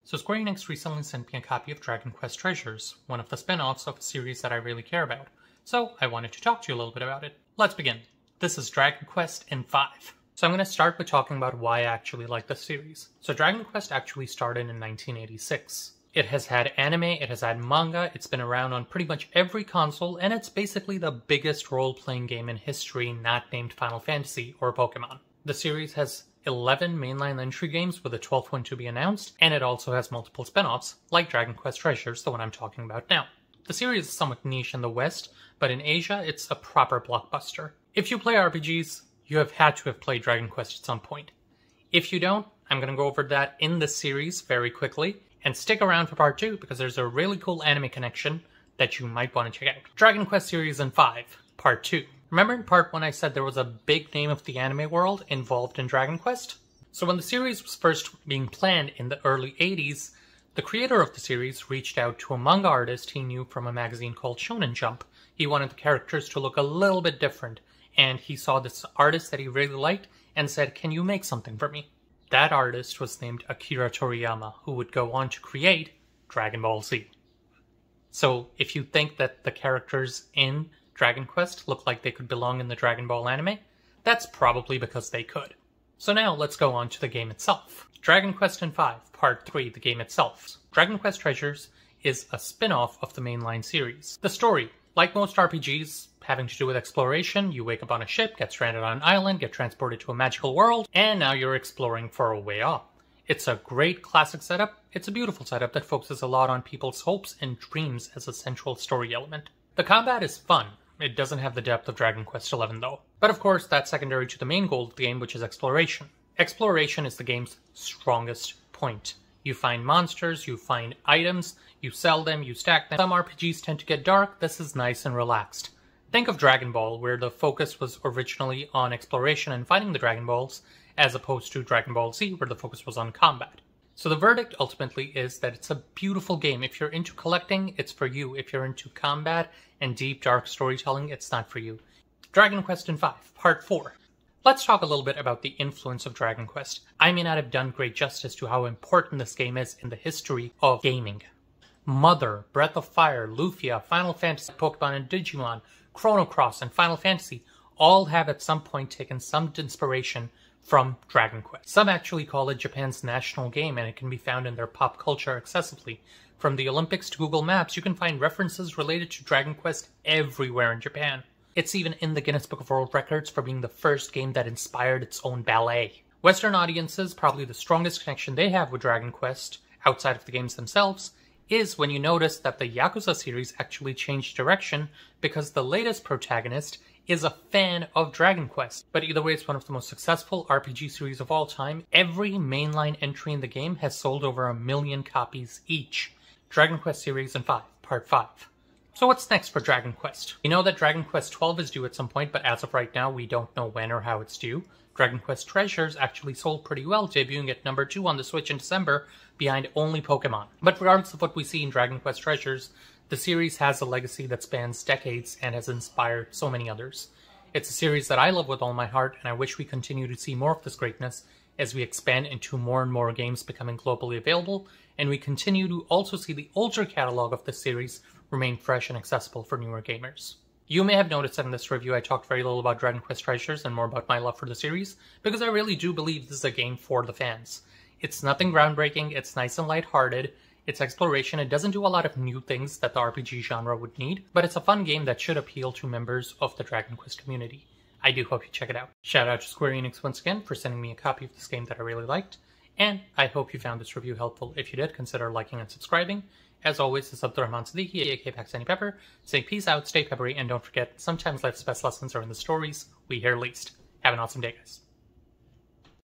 So Square Enix recently sent me a copy of Dragon Quest Treasures, one of the spin-offs of a series that I really care about. So I wanted to talk to you a little bit about it. Let's begin. This is Dragon Quest in 5. So I'm going to start with talking about why I actually like this series. So Dragon Quest actually started in 1986. It has had anime, it has had manga, it's been around on pretty much every console, and it's basically the biggest role-playing game in history not named Final Fantasy or Pokemon. The series has 11 mainline entry games with a 12th one to be announced, and it also has multiple spin-offs, like Dragon Quest Treasures, the one I'm talking about now. The series is somewhat niche in the West, but in Asia it's a proper blockbuster. If you play RPGs, you have had to have played Dragon Quest at some point. If you don't, I'm going to go over that in this series very quickly, and stick around for part 2 because there's a really cool anime connection that you might want to check out. Dragon Quest Series in 5, Part 2. Remember in part 1 I said there was a big name of the anime world involved in Dragon Quest? So when the series was first being planned in the early 80s, the creator of the series reached out to a manga artist he knew from a magazine called Shonen Jump. He wanted the characters to look a little bit different, and he saw this artist that he really liked and said, "Can you make something for me?" That artist was named Akira Toriyama, who would go on to create Dragon Ball Z. So if you think that the characters in Dragon Quest look like they could belong in the Dragon Ball anime, that's probably because they could. So now let's go on to the game itself. Dragon Quest in 5, Part 3, the game itself. Dragon Quest Treasures is a spin-off of the mainline series. The story, like most RPGs having to do with exploration, you wake up on a ship, get stranded on an island, get transported to a magical world, and now you're exploring for a way off. It's a great classic setup. It's a beautiful setup that focuses a lot on people's hopes and dreams as a central story element. The combat is fun. It doesn't have the depth of Dragon Quest XI though. But of course, that's secondary to the main goal of the game, which is exploration. Exploration is the game's strongest point. You find monsters, you find items, you sell them, you stack them. Some RPGs tend to get dark. This is nice and relaxed. Think of Dragon Ball, where the focus was originally on exploration and finding the Dragon Balls, as opposed to Dragon Ball Z, where the focus was on combat. So the verdict ultimately is that it's a beautiful game. If you're into collecting, it's for you. If you're into combat and deep, dark storytelling, it's not for you. Dragon Quest in 5, Part 4. Let's talk a little bit about the influence of Dragon Quest. I may not have done great justice to how important this game is in the history of gaming. Mother, Breath of Fire, Lufia, Final Fantasy, Pokemon and Digimon, Chrono Cross, and Final Fantasy all have at some point taken some inspiration from Dragon Quest. Some actually call it Japan's national game, and it can be found in their pop culture accessibly. From the Olympics to Google Maps, you can find references related to Dragon Quest everywhere in Japan. It's even in the Guinness Book of World Records for being the first game that inspired its own ballet. Western audiences, probably the strongest connection they have with Dragon Quest, outside of the games themselves, is when you notice that the Yakuza series actually changed direction because the latest protagonist is a fan of Dragon Quest. But either way, it's one of the most successful RPG series of all time. Every mainline entry in the game has sold over 1 million copies each. Dragon Quest Series in 5, Part 5. So what's next for Dragon Quest? We know that Dragon Quest XII is due at some point, but as of right now, we don't know when or how it's due. Dragon Quest Treasures actually sold pretty well, debuting at number 2 on the Switch in December, behind only Pokemon. But regardless of what we see in Dragon Quest Treasures, the series has a legacy that spans decades and has inspired so many others. It's a series that I love with all my heart, and I wish we continue to see more of this greatness as we expand into more and more games becoming globally available, and we continue to also see the older catalog of this series remain fresh and accessible for newer gamers. You may have noticed that in this review I talked very little about Dragon Quest Treasures and more about my love for the series, because I really do believe this is a game for the fans. It's nothing groundbreaking, it's nice and lighthearted, it's exploration, it doesn't do a lot of new things that the RPG genre would need, but it's a fun game that should appeal to members of the Dragon Quest community. I do hope you check it out. Shout out to Square Enix once again for sending me a copy of this game that I really liked, and I hope you found this review helpful. If you did, consider liking and subscribing. As always, this is Abdurrahman Siddiqui, aka Pakistani Pepper, saying peace out, stay peppery, and don't forget, sometimes life's best lessons are in the stories we hear least. Have an awesome day, guys.